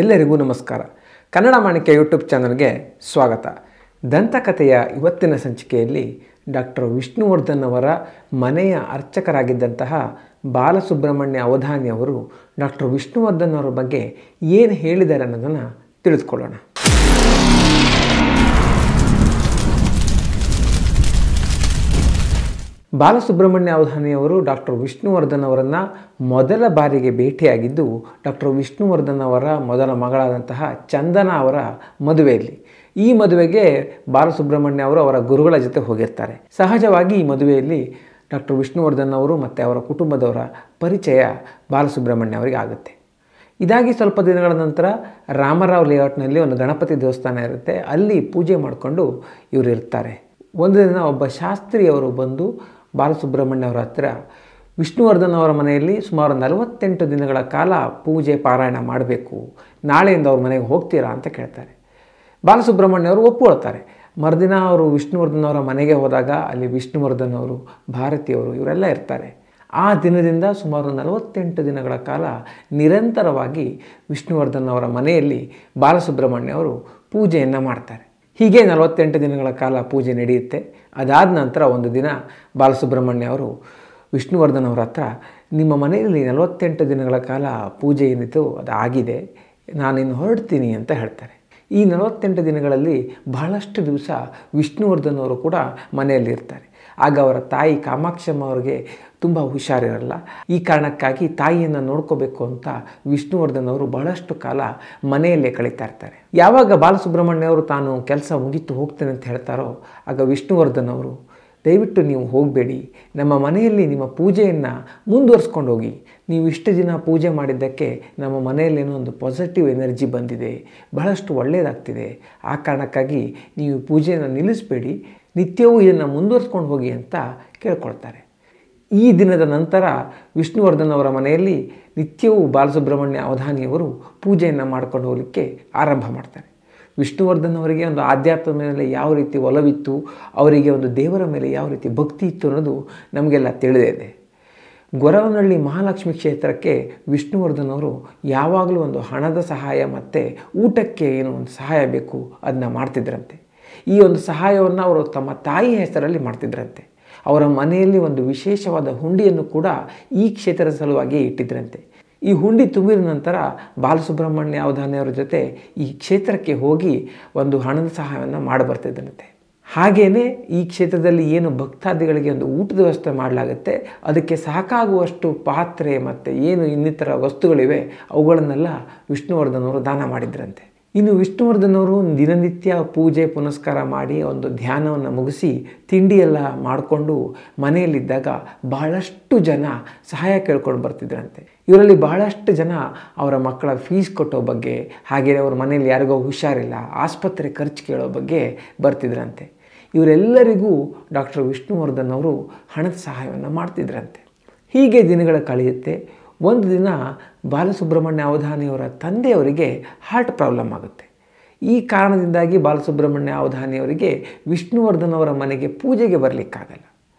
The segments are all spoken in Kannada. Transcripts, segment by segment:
ಎಲ್ಲರಿಗೂ ನಮಸ್ಕಾರ. ಕನ್ನಡ ಮಾಣಿಕ್ಯ ಯೂಟ್ಯೂಬ್ ಚಾನಲ್ಗೆ ಸ್ವಾಗತ. ದಂತಕಥೆಯ ಇವತ್ತಿನ ಸಂಚಿಕೆಯಲ್ಲಿ ಡಾಕ್ಟರ್ ವಿಷ್ಣುವರ್ಧನ್ ಅವರ ಮನೆಯ ಅರ್ಚಕರಾಗಿದ್ದಂತಹ ಬಾಲಸುಬ್ರಹ್ಮಣ್ಯ ಅವಧಾನಿ ಅವರು ಡಾಕ್ಟರ್ ವಿಷ್ಣುವರ್ಧನ್ ಅವರ ಬಗ್ಗೆ ಏನು ಹೇಳಿದ್ದಾರೆ ಅನ್ನೋದನ್ನು ತಿಳಿದುಕೊಳ್ಳೋಣ. ಬಾಲಸುಬ್ರಹ್ಮಣ್ಯ ಅವಧಾನಿಯವರು ಡಾಕ್ಟರ್ ವಿಷ್ಣುವರ್ಧನ್ ಅವರನ್ನು ಮೊದಲ ಬಾರಿಗೆ ಭೇಟಿಯಾಗಿದ್ದು ಡಾಕ್ಟರ್ ವಿಷ್ಣುವರ್ಧನ್ ಅವರ ಮೊದಲ ಮಗಳಾದಂತಹ ಚಂದನ ಅವರ ಮದುವೆಯಲ್ಲಿ. ಈ ಮದುವೆಗೆ ಬಾಲಸುಬ್ರಹ್ಮಣ್ಯ ಅವರು ಅವರ ಗುರುಗಳ ಜೊತೆ ಹೋಗಿರ್ತಾರೆ. ಸಹಜವಾಗಿ ಈ ಮದುವೆಯಲ್ಲಿ ಡಾಕ್ಟರ್ ವಿಷ್ಣುವರ್ಧನ್ ಅವರು ಮತ್ತು ಅವರ ಕುಟುಂಬದವರ ಪರಿಚಯ ಬಾಲಸುಬ್ರಹ್ಮಣ್ಯ ಅವರಿಗೆ ಆಗುತ್ತೆ. ಇದಾಗಿ ಸ್ವಲ್ಪ ದಿನಗಳ ನಂತರ ರಾಮರಾವ್ ಲೇಔಟ್ನಲ್ಲಿ ಒಂದು ಗಣಪತಿ ದೇವಸ್ಥಾನ ಇರುತ್ತೆ. ಅಲ್ಲಿ ಪೂಜೆ ಮಾಡಿಕೊಂಡು ಇವರು ಇರ್ತಾರೆ. ಒಂದು ದಿನ ಒಬ್ಬ ಶಾಸ್ತ್ರಿಯವರು ಬಂದು ಬಾಲಸುಬ್ರಹ್ಮಣ್ಯ ಅವರ ಹತ್ತಿರ ವಿಷ್ಣುವರ್ಧನ್ ಅವರ ಮನೆಯಲ್ಲಿ ಸುಮಾರು 48 ದಿನಗಳ ಕಾಲ ಪೂಜೆ ಪಾರಾಯಣ ಮಾಡಬೇಕು, ನಾಳೆಯಿಂದ ಅವ್ರ ಮನೆಗೆ ಹೋಗ್ತೀರಾ ಅಂತ ಕೇಳ್ತಾರೆ. ಬಾಲಸುಬ್ರಹ್ಮಣ್ಯ ಅವರು ಒಪ್ಕೊಳ್ತಾರೆ. ಮರುದಿನ ಅವರು ವಿಷ್ಣುವರ್ಧನ್ ಅವರ ಮನೆಗೆ ಹೋದಾಗ ಅಲ್ಲಿ ವಿಷ್ಣುವರ್ಧನ್ ಅವರು, ಭಾರತಿಯವರು ಇವರೆಲ್ಲ ಇರ್ತಾರೆ. ಆ ದಿನದಿಂದ ಸುಮಾರು 48 ದಿನಗಳ ಕಾಲ ನಿರಂತರವಾಗಿ ವಿಷ್ಣುವರ್ಧನ್ ಅವರ ಮನೆಯಲ್ಲಿ ಬಾಲಸುಬ್ರಹ್ಮಣ್ಯ ಅವರು ಪೂಜೆಯನ್ನು ಮಾಡ್ತಾರೆ. ಹೀಗೆ 48 ದಿನಗಳ ಕಾಲ ಪೂಜೆ ನಡೆಯುತ್ತೆ. ಅದಾದ ನಂತರ ಒಂದು ದಿನ ಬಾಲಸುಬ್ರಹ್ಮಣ್ಯ ಅವರು ವಿಷ್ಣುವರ್ಧನ್ ಅವರ ಹತ್ರ, ನಿಮ್ಮ ಮನೆಯಲ್ಲಿ 48 ದಿನಗಳ ಕಾಲ ಪೂಜೆ ಏನಿತ್ತು ಅದು ಆಗಿದೆ, ನಾನಿನ್ನು ಹೊರಡ್ತೀನಿ ಅಂತ ಹೇಳ್ತಾರೆ. ಈ 48 ದಿನಗಳಲ್ಲಿ ಬಹಳಷ್ಟು ದಿವಸ ವಿಷ್ಣುವರ್ಧನ್ ಅವರು ಕೂಡ ಮನೆಯಲ್ಲಿ ಇರ್ತಾರೆ. ಆಗ ಅವರ ತಾಯಿ ಕಾಮಾಕ್ಷಮ್ಮ ಅವರಿಗೆ ತುಂಬ ಹುಷಾರಿರಲ್ಲ. ಈ ಕಾರಣಕ್ಕಾಗಿ ತಾಯಿಯನ್ನು ನೋಡ್ಕೋಬೇಕು ಅಂತ ವಿಷ್ಣುವರ್ಧನ್ ಅವರು ಬಹಳಷ್ಟು ಕಾಲ ಮನೆಯಲ್ಲೇ ಕಳೀತಾ ಇರ್ತಾರೆ. ಯಾವಾಗ ಬಾಲಸುಬ್ರಹ್ಮಣ್ಯ ಅವರು ತಾನು ಕೆಲಸ ಮುಗಿತು ಹೋಗ್ತೇನೆ ಅಂತ ಹೇಳ್ತಾರೋ ಆಗ ವಿಷ್ಣುವರ್ಧನ್ ಅವರು, ದಯವಿಟ್ಟು ನೀವು ಹೋಗಬೇಡಿ, ನಮ್ಮ ಮನೆಯಲ್ಲಿ ನಿಮ್ಮ ಪೂಜೆಯನ್ನು ಮುಂದುವರಿಸ್ಕೊಂಡು ಹೋಗಿ. ನೀವು ಇಷ್ಟು ದಿನ ಪೂಜೆ ಮಾಡಿದ್ದಕ್ಕೆ ನಮ್ಮ ಮನೆಯಲ್ಲೇನೋ ಒಂದು ಪಾಸಿಟಿವ್ ಎನರ್ಜಿ ಬಂದಿದೆ, ಬಹಳಷ್ಟು ಒಳ್ಳೆಯದಾಗ್ತಿದೆ. ಆ ಕಾರಣಕ್ಕಾಗಿ ನೀವು ಪೂಜೆಯನ್ನು ನಿಲ್ಲಿಸಬೇಡಿ, ನಿತ್ಯವೂ ಇದನ್ನು ಮುಂದುವರಿಸ್ಕೊಂಡು ಹೋಗಿ ಅಂತ ಕೇಳ್ಕೊಳ್ತಾರೆ. ಈ ದಿನದ ನಂತರ ವಿಷ್ಣುವರ್ಧನ್ ಅವರ ಮನೆಯಲ್ಲಿ ನಿತ್ಯವೂ ಬಾಲಸುಬ್ರಹ್ಮಣ್ಯ ಅವಧಾನಿಯವರು ಪೂಜೆಯನ್ನು ಮಾಡ್ಕೊಂಡು ಹೋಗಲಿಕ್ಕೆ ಆರಂಭ ಮಾಡ್ತಾರೆ. ವಿಷ್ಣುವರ್ಧನ್ ಅವರಿಗೆ ಒಂದು ಆಧ್ಯಾತ್ಮದ ಮೇಲೆ ಯಾವ ರೀತಿ ಒಲವಿತ್ತು, ಅವರಿಗೆ ಒಂದು ದೇವರ ಮೇಲೆ ಯಾವ ರೀತಿ ಭಕ್ತಿ ಇತ್ತು ಅನ್ನೋದು ನಮಗೆಲ್ಲ ತಿಳಿದಿದೆ. ಗೊರವನಹಳ್ಳಿ ಮಹಾಲಕ್ಷ್ಮಿ ಕ್ಷೇತ್ರಕ್ಕೆ ವಿಷ್ಣುವರ್ಧನ್ ಅವರು ಯಾವಾಗಲೂ ಒಂದು ಹಣದ ಸಹಾಯ ಮತ್ತು ಊಟಕ್ಕೆ ಏನು ಒಂದು ಸಹಾಯ ಬೇಕು ಅದನ್ನ ಮಾಡ್ತಿದ್ರಂತೆ. ಈ ಒಂದು ಸಹಾಯವನ್ನು ಅವರು ತಮ್ಮ ತಾಯಿ ಹೆಸರಲ್ಲಿ ಮಾಡ್ತಿದ್ರಂತೆ. ಅವರ ಮನೆಯಲ್ಲಿ ಒಂದು ವಿಶೇಷವಾದ ಹುಂಡಿಯನ್ನು ಕೂಡ ಈ ಕ್ಷೇತ್ರದ ಸಲುವಾಗಿ ಇಟ್ಟಿದ್ರಂತೆ. ಈ ಹುಂಡಿ ತುಂಬಿದ ನಂತರ ಬಾಲಸುಬ್ರಹ್ಮಣ್ಯ ಅವಧಾನಿಯವರ ಜೊತೆ ಈ ಕ್ಷೇತ್ರಕ್ಕೆ ಹೋಗಿ ಒಂದು ಹಣದ ಸಹಾಯವನ್ನು ಮಾಡಬರ್ತಿದ್ದಂತೆ. ಹಾಗೆಯೇ ಈ ಕ್ಷೇತ್ರದಲ್ಲಿ ಏನು ಭಕ್ತಾದಿಗಳಿಗೆ ಒಂದು ಊಟದ ವ್ಯವಸ್ಥೆ ಮಾಡಲಾಗುತ್ತೆ, ಅದಕ್ಕೆ ಸಾಕಾಗುವಷ್ಟು ಪಾತ್ರೆ ಮತ್ತು ಏನು ಇನ್ನಿತರ ವಸ್ತುಗಳಿವೆ ಅವುಗಳನ್ನೆಲ್ಲ ವಿಷ್ಣುವರ್ಧನ್ ಅವರು ದಾನ ಮಾಡಿದ್ರಂತೆ. ಇನ್ನು ವಿಷ್ಣುವರ್ಧನ್ ಅವರು ದಿನನಿತ್ಯ ಪೂಜೆ ಪುನಸ್ಕಾರ ಮಾಡಿ ಒಂದು ಧ್ಯಾನವನ್ನು ಮುಗಿಸಿ ತಿಂಡಿಯೆಲ್ಲ ಮಾಡಿಕೊಂಡು ಮನೆಯಲ್ಲಿದ್ದಾಗ ಬಹಳಷ್ಟು ಜನ ಸಹಾಯ ಕೇಳ್ಕೊಂಡು ಬರ್ತಿದ್ರಂತೆ. ಇವರಲ್ಲಿ ಬಹಳಷ್ಟು ಜನ ಅವರ ಮಕ್ಕಳ ಫೀಸ್ ಕೊಟ್ಟೋ ಬಗ್ಗೆ, ಹಾಗೆಯೇ ಅವ್ರ ಮನೆಯಲ್ಲಿ ಯಾರಿಗೋ ಹುಷಾರಿಲ್ಲ, ಆಸ್ಪತ್ರೆ ಖರ್ಚು ಕೇಳೋ ಬಗ್ಗೆ ಬರ್ತಿದ್ರಂತೆ. ಇವರೆಲ್ಲರಿಗೂ ಡಾಕ್ಟರ್ ವಿಷ್ಣುವರ್ಧನ್ ಅವರು ಹಣದ ಸಹಾಯವನ್ನು ಮಾಡ್ತಿದ್ರಂತೆ. ಹೀಗೆ ದಿನಗಳ ಕಳೆಯುತ್ತೆ. ಒಂದು ದಿನ ಬಾಲಸುಬ್ರಹ್ಮಣ್ಯ ಅವಧಾನಿಯವರ ತಂದೆಯವರಿಗೆ ಹಾರ್ಟ್ ಪ್ರಾಬ್ಲಮ್ ಆಗುತ್ತೆ. ಈ ಕಾರಣದಿಂದಾಗಿ ಬಾಲಸುಬ್ರಹ್ಮಣ್ಯ ಅವಧಾನಿಯವರಿಗೆ ವಿಷ್ಣುವರ್ಧನ್ ಅವರ ಮನೆಗೆ ಪೂಜೆಗೆ ಬರಲಿಕ್ಕಾಗಲ್ಲ.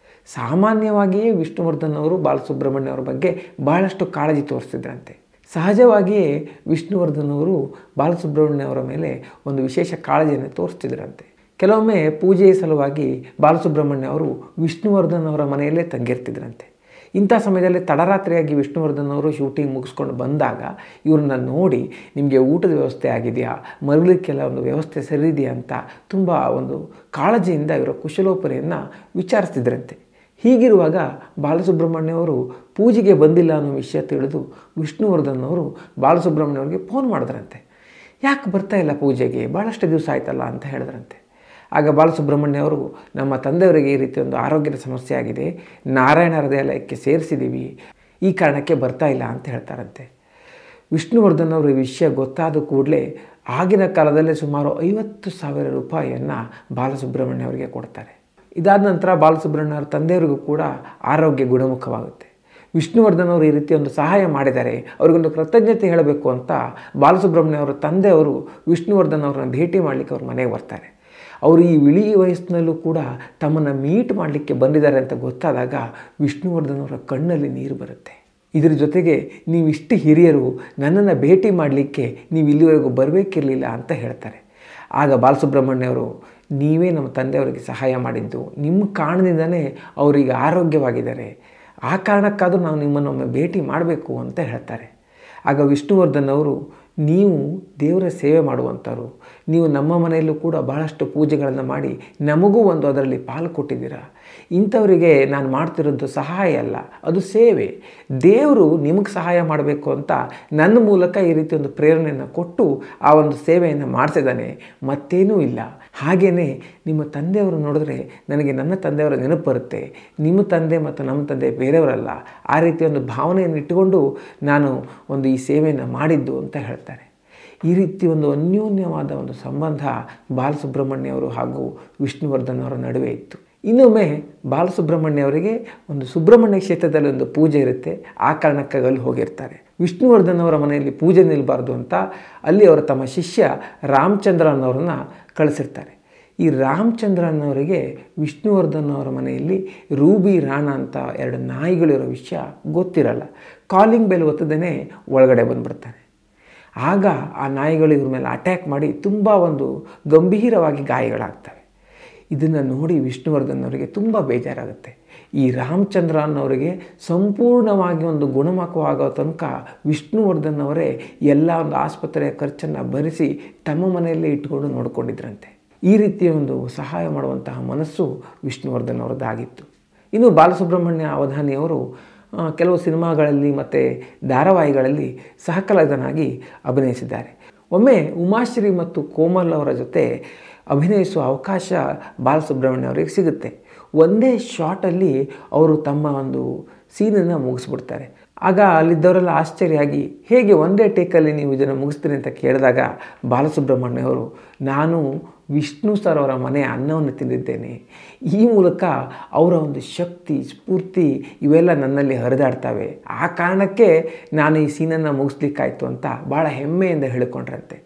ಸಾಮಾನ್ಯವಾಗಿಯೇ ವಿಷ್ಣುವರ್ಧನ್ ಅವರು ಬಾಲಸುಬ್ರಹ್ಮಣ್ಯ ಅವರ ಬಗ್ಗೆ ಬಹಳಷ್ಟು ಕಾಳಜಿ ತೋರಿಸ್ತಿದ್ರಂತೆ. ಸಹಜವಾಗಿಯೇ ವಿಷ್ಣುವರ್ಧನ್ ಅವರು ಬಾಲಸುಬ್ರಹ್ಮಣ್ಯ ಅವರ ಮೇಲೆ ಒಂದು ವಿಶೇಷ ಕಾಳಜಿಯನ್ನು ತೋರಿಸ್ತಿದ್ರಂತೆ. ಕೆಲವೊಮ್ಮೆ ಪೂಜೆಯ ಸಲುವಾಗಿ ಬಾಲಸುಬ್ರಹ್ಮಣ್ಯ ಅವರು ವಿಷ್ಣುವರ್ಧನ್ ಅವರ ಮನೆಯಲ್ಲೇ ತಂಗಿರ್ತಿದ್ರಂತೆ. ಇಂಥ ಸಮಯದಲ್ಲಿ ತಡರಾತ್ರಿಯಾಗಿ ವಿಷ್ಣುವರ್ಧನ್ ಅವರು ಶೂಟಿಂಗ್ ಮುಗಿಸ್ಕೊಂಡು ಬಂದಾಗ ಇವ್ರನ್ನ ನೋಡಿ, ನಿಮಗೆ ಊಟದ ವ್ಯವಸ್ಥೆ ಆಗಿದೆಯಾ, ಮಲಗಲಿಕ್ಕೆಲ್ಲ ಒಂದು ವ್ಯವಸ್ಥೆ ಸರಿ ಇದೆಯಾ ಅಂತ ತುಂಬ ಒಂದು ಕಾಳಜಿಯಿಂದ ಇವರ ಕುಶಲೋಪರಿಯನ್ನು ವಿಚಾರಿಸ್ತಿದ್ರಂತೆ. ಹೀಗಿರುವಾಗ ಬಾಲಸುಬ್ರಹ್ಮಣ್ಯ ಅವರು ಪೂಜೆಗೆ ಬಂದಿಲ್ಲ ಅನ್ನೋ ವಿಷಯ ತಿಳಿದು ವಿಷ್ಣುವರ್ಧನ್ ಅವರು ಬಾಲಸುಬ್ರಹ್ಮಣ್ಯ ಅವರಿಗೆ ಫೋನ್ ಮಾಡಿದ್ರಂತೆ. ಯಾಕೆ ಬರ್ತಾ ಇಲ್ಲ ಪೂಜೆಗೆ, ಭಾಳಷ್ಟು ದಿವಸ ಆಯ್ತಲ್ಲ ಅಂತ ಹೇಳಿದ್ರಂತೆ. ಆಗ ಬಾಲಸುಬ್ರಹ್ಮಣ್ಯ ಅವರು, ನಮ್ಮ ತಂದೆಯವರಿಗೆ ಈ ರೀತಿ ಒಂದು ಆರೋಗ್ಯದ ಸಮಸ್ಯೆ ಆಗಿದೆ, ನಾರಾಯಣ ಹೃದಯಾಲಯಕ್ಕೆ ಸೇರಿಸಿದ್ದೀವಿ, ಈ ಕಾರಣಕ್ಕೆ ಬರ್ತಾ ಇಲ್ಲ ಅಂತ ಹೇಳ್ತಾರಂತೆ. ವಿಷ್ಣುವರ್ಧನ್ ಅವರು ಈ ವಿಷಯ ಗೊತ್ತಾದ ಕೂಡಲೇ ಆಗಿನ ಕಾಲದಲ್ಲೇ ಸುಮಾರು 50,000 ರೂಪಾಯಿಯನ್ನು ಬಾಲಸುಬ್ರಹ್ಮಣ್ಯ ಅವರಿಗೆ ಕೊಡ್ತಾರೆ. ಇದಾದ ನಂತರ ಬಾಲಸುಬ್ರಹ್ಮಣ್ಯ ಅವರ ತಂದೆಯವರಿಗೂ ಕೂಡ ಆರೋಗ್ಯ ಗುಣಮುಖವಾಗುತ್ತೆ. ವಿಷ್ಣುವರ್ಧನ್ ಅವರು ಈ ರೀತಿ ಒಂದು ಸಹಾಯ ಮಾಡಿದ್ದಾರೆ, ಅವ್ರಿಗೊಂದು ಕೃತಜ್ಞತೆ ಹೇಳಬೇಕು ಅಂತ ಬಾಲಸುಬ್ರಹ್ಮಣ್ಯ ಅವರ ತಂದೆಯವರು ವಿಷ್ಣುವರ್ಧನ್ ಅವರನ್ನು ಭೇಟಿ ಮಾಡಲಿಕ್ಕೆ ಅವ್ರ ಮನೆಗೆ ಬರ್ತಾರೆ. ಅವರು ಈ ಇಳಿ ವಯಸ್ಸಿನಲ್ಲೂ ಕೂಡ ತಮ್ಮನ್ನು ಮೀಟ್ ಮಾಡಲಿಕ್ಕೆ ಬಂದಿದ್ದಾರೆ ಅಂತ ಗೊತ್ತಾದಾಗ ವಿಷ್ಣುವರ್ಧನ್ ಅವರ ಕಣ್ಣಲ್ಲಿ ನೀರು ಬರುತ್ತೆ. ಇದ್ರ ಜೊತೆಗೆ ನೀವಿಷ್ಟು ಹಿರಿಯರು ನನ್ನನ್ನು ಭೇಟಿ ಮಾಡಲಿಕ್ಕೆ ನೀವು ಇಲ್ಲಿವರೆಗೂ ಬರಬೇಕಿರಲಿಲ್ಲ ಅಂತ ಹೇಳ್ತಾರೆ. ಆಗ ಬಾಲಸುಬ್ರಹ್ಮಣ್ಯವರು, ನೀವೇ ನಮ್ಮ ತಂದೆಯವರಿಗೆ ಸಹಾಯ ಮಾಡಿದ್ದು, ನಿಮ್ಮ ಕಾರಣದಿಂದನೇ ಅವರಿಗೆ ಆರೋಗ್ಯವಾಗಿದ್ದಾರೆ, ಆ ಕಾರಣಕ್ಕಾದರೂ ನಾವು ನಿಮ್ಮನ್ನೊಮ್ಮೆ ಭೇಟಿ ಮಾಡಬೇಕು ಅಂತ ಹೇಳ್ತಾರೆ. ಆಗ ವಿಷ್ಣುವರ್ಧನ್ ಅವರು, ನೀವು ದೇವರ ಸೇವೆ ಮಾಡುವಂಥವ್ರು, ನೀವು ನಮ್ಮ ಮನೆಯಲ್ಲೂ ಕೂಡ ಬಹಳಷ್ಟು ಪೂಜೆಗಳನ್ನು ಮಾಡಿ ನಮಗೂ ಒಂದು ಅದರಲ್ಲಿ ಪಾಲು ಕೊಟ್ಟಿದ್ದೀರಾ. ಇಂಥವರಿಗೆ ನಾನು ಮಾಡ್ತಿರೋದು ಸಹಾಯ ಅಲ್ಲ, ಅದು ಸೇವೆ. ದೇವರು ನಿಮಗೆ ಸಹಾಯ ಮಾಡಬೇಕು ಅಂತ ನನ್ನ ಮೂಲಕ ಈ ರೀತಿ ಒಂದು ಪ್ರೇರಣೆಯನ್ನು ಕೊಟ್ಟು ಆ ಒಂದು ಸೇವೆಯನ್ನು ಮಾಡಿಸಿದ್ದಾನೆ, ಮತ್ತೇನೂ ಇಲ್ಲ. ಹಾಗೆಯೇ ನಿಮ್ಮ ತಂದೆಯವರು ನೋಡಿದ್ರೆ ನನಗೆ ನನ್ನ ತಂದೆಯವರ ನೆನಪು ಬರುತ್ತೆ. ನಿಮ್ಮ ತಂದೆ ಮತ್ತು ನಮ್ಮ ತಂದೆ ಬೇರೆಯವರಲ್ಲ, ಆ ರೀತಿ ಒಂದು ಭಾವನೆಯನ್ನು ಇಟ್ಟುಕೊಂಡು ನಾನು ಒಂದು ಈ ಸೇವೆಯನ್ನು ಮಾಡಿದ್ದು ಅಂತ ಹೇಳ್ತಾರೆ. ಈ ರೀತಿ ಒಂದು ಅನ್ಯೋನ್ಯವಾದ ಒಂದು ಸಂಬಂಧ ಬಾಲಸುಬ್ರಹ್ಮಣ್ಯ ಅವರು ಹಾಗೂ ವಿಷ್ಣುವರ್ಧನ್ ಅವರ ನಡುವೆ ಇತ್ತು. ಇನ್ನೊಮ್ಮೆ ಬಾಲಸುಬ್ರಹ್ಮಣ್ಯ ಅವರಿಗೆ ಒಂದು ಸುಬ್ರಹ್ಮಣ್ಯ ಕ್ಷೇತ್ರದಲ್ಲಿ ಒಂದು ಪೂಜೆ ಇರುತ್ತೆ, ಆ ಕಾರಣಕ್ಕಾಗಿ ಅಲ್ಲಿ ಹೋಗಿರ್ತಾರೆ. ವಿಷ್ಣುವರ್ಧನ್ ಅವರ ಮನೆಯಲ್ಲಿ ಪೂಜೆ ನಿಲ್ಲಬಾರ್ದು ಅಂತ ಅಲ್ಲಿ ಅವರು ತಮ್ಮ ಶಿಷ್ಯ ರಾಮಚಂದ್ರನ್ ಅವರನ್ನು ಕಳಿಸಿರ್ತಾರೆ. ಈ ರಾಮಚಂದ್ರನ್ ಅವರಿಗೆ ವಿಷ್ಣುವರ್ಧನ್ ಅವರ ಮನೆಯಲ್ಲಿ ರೂಬಿ ರಾಣ ಅಂತ 2 ನಾಯಿಗಳಿರೋ ವಿಷಯ ಗೊತ್ತಿರಲ್ಲ. ಕಾಲಿಂಗ್ ಬೆಲ್ ಒತ್ತದೇ ಒಳಗಡೆ ಬಂದುಬಿಡ್ತಾನೆ. ಆಗ ಆ ನಾಯಿಗಳು ಇವ್ರ ಮೇಲೆ ಅಟ್ಯಾಕ್ ಮಾಡಿ ತುಂಬ ಒಂದು ಗಂಭೀರವಾಗಿ ಗಾಯಗಳಾಗ್ತವೆ. ಇದನ್ನು ನೋಡಿ ವಿಷ್ಣುವರ್ಧನ್ ಅವರಿಗೆ ತುಂಬ ಬೇಜಾರಾಗುತ್ತೆ. ಈ ರಾಮಚಂದ್ರನ್ ಅವರಿಗೆ ಸಂಪೂರ್ಣವಾಗಿ ಒಂದು ಗುಣಮುಖವಾಗೋ ತನಕ ವಿಷ್ಣುವರ್ಧನ್ ಅವರೇ ಎಲ್ಲ ಒಂದು ಆಸ್ಪತ್ರೆಯ ಖರ್ಚನ್ನು ಭರಿಸಿ ತಮ್ಮ ಮನೆಯಲ್ಲೇ ಇಟ್ಕೊಂಡು ನೋಡಿಕೊಂಡಿದ್ರಂತೆ. ಈ ರೀತಿಯ ಒಂದು ಸಹಾಯ ಮಾಡುವಂತಹ ಮನಸ್ಸು ವಿಷ್ಣುವರ್ಧನ್ ಅವರದ್ದಾಗಿತ್ತು. ಇನ್ನು ಬಾಲಸುಬ್ರಹ್ಮಣ್ಯ ಅವಧಾನಿಯವರು ಕೆಲವು ಸಿನಿಮಾಗಳಲ್ಲಿ ಮತ್ತು ಧಾರಾವಾಹಿಗಳಲ್ಲಿ ಸಹಕಲಾವಿದನಾಗಿ ಅಭಿನಯಿಸಿದ್ದಾರೆ. ಒಮ್ಮೆ ಉಮಾಶ್ರೀ ಮತ್ತು ಕೋಮಲ್ ಅವರ ಜೊತೆ ಅಭಿನಯಿಸುವ ಅವಕಾಶ ಬಾಲಸುಬ್ರಹ್ಮಣ್ಯ ಅವರಿಗೆ ಸಿಗುತ್ತೆ. ಒಂದೇ ಶಾಟಲ್ಲಿ ಅವರು ತಮ್ಮ ಒಂದು ಸೀನನ್ನು ಮುಗಿಸ್ಬಿಡ್ತಾರೆ. ಆಗ ಅಲ್ಲಿದ್ದವರೆಲ್ಲ ಆಶ್ಚರ್ಯ ಆಗಿ, ಹೇಗೆ ಒಂದೇ ಟೇಕಲ್ಲಿ ನೀವು ಇದನ್ನು ಮುಗಿಸ್ತೀರಿ ಅಂತ ಕೇಳಿದಾಗ ಬಾಲಸುಬ್ರಹ್ಮಣ್ಯ ಅವರು, ನಾನು ವಿಷ್ಣು ಸರ್ ಅವರ ಮನೆಯ ಅನ್ನವನ್ನು ತಿಂದಿದ್ದೇನೆ, ಈ ಮೂಲಕ ಅವರ ಒಂದು ಶಕ್ತಿ ಸ್ಫೂರ್ತಿ ಇವೆಲ್ಲ ನನ್ನಲ್ಲಿ ಹರಿದಾಡ್ತವೆ, ಆ ಕಾರಣಕ್ಕೆ ನಾನು ಈ ಸೀನನ್ನು ಮುಗಿಸ್ಲಿಕ್ಕಾಯ್ತು ಅಂತ ಭಾಳ ಹೆಮ್ಮೆಯಿಂದ ಹೇಳಿಕೊಂಡ್ರಂತೆ.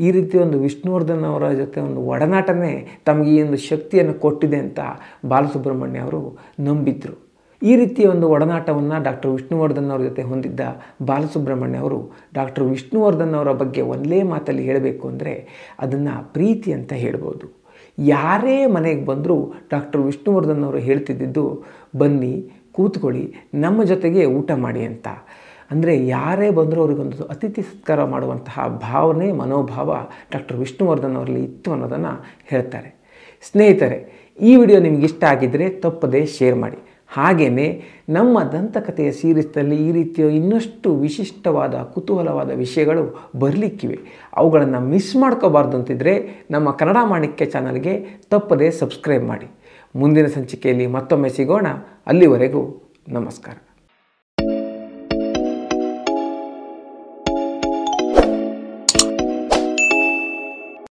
ಈ ರೀತಿ ಒಂದು ವಿಷ್ಣುವರ್ಧನ್ ಅವರ ಜೊತೆ ಒಂದು ಒಡನಾಟನೇ ತಮಗೆ ಈ ಒಂದು ಶಕ್ತಿಯನ್ನು ಕೊಟ್ಟಿದೆ ಅಂತ ಬಾಲಸುಬ್ರಹ್ಮಣ್ಯ ಅವರು ನಂಬಿದ್ರು. ಈ ರೀತಿಯ ಒಂದು ಒಡನಾಟವನ್ನು ಡಾಕ್ಟರ್ ವಿಷ್ಣುವರ್ಧನ್ ಅವರ ಜೊತೆ ಹೊಂದಿದ್ದ ಬಾಲಸುಬ್ರಹ್ಮಣ್ಯ ಅವರು ಡಾಕ್ಟರ್ ವಿಷ್ಣುವರ್ಧನ್ ಅವರ ಬಗ್ಗೆ ಒಂದೇ ಮಾತಲ್ಲಿ ಹೇಳಬೇಕು ಅಂದರೆ ಅದನ್ನು ಪ್ರೀತಿ ಅಂತ ಹೇಳ್ಬೋದು. ಯಾರೇ ಮನೆಗೆ ಬಂದರೂ ಡಾಕ್ಟರ್ ವಿಷ್ಣುವರ್ಧನ್ ಅವರು ಹೇಳ್ತಿದ್ದಿದ್ದು, ಬನ್ನಿ ಕೂತ್ಕೊಳ್ಳಿ, ನಮ್ಮ ಜೊತೆಗೆ ಊಟ ಮಾಡಿ ಅಂತ. ಅಂದರೆ ಯಾರೇ ಬಂದರೂ ಅವರಿಗೊಂದು ಅತಿಥಿ ಸತ್ಕಾರ ಮಾಡುವಂತಹ ಭಾವನೆ ಮನೋಭಾವ ಡಾಕ್ಟರ್ ವಿಷ್ಣುವರ್ಧನ್ ಅವರಲ್ಲಿ ಇತ್ತು ಅನ್ನೋದನ್ನು ಹೇಳ್ತಾರೆ. ಸ್ನೇಹಿತರೆ, ಈ ವಿಡಿಯೋ ನಿಮಗೆ ಇಷ್ಟ ಆಗಿದ್ದರೆ ತಪ್ಪದೇ ಶೇರ್ ಮಾಡಿ. ಹಾಗೆಯೇ ನಮ್ಮ ದಂತಕಥೆಯ ಸೀರೀಸ್ನಲ್ಲಿ ಈ ರೀತಿಯ ಇನ್ನಷ್ಟು ವಿಶಿಷ್ಟವಾದ ಕುತೂಹಲವಾದ ವಿಷಯಗಳು ಬರಲಿಕ್ಕಿವೆ. ಅವುಗಳನ್ನು ಮಿಸ್ ಮಾಡ್ಕೋಬಾರ್ದು ಅಂತಿದ್ರೆ ನಮ್ಮ ಕನ್ನಡ ಮಾಣಿಕ್ಯ ಚಾನಲ್ಗೆ ತಪ್ಪದೇ ಸಬ್ಸ್ಕ್ರೈಬ್ ಮಾಡಿ. ಮುಂದಿನ ಸಂಚಿಕೆಯಲ್ಲಿ ಮತ್ತೊಮ್ಮೆ ಸಿಗೋಣ. ಅಲ್ಲಿವರೆಗೂ ನಮಸ್ಕಾರ.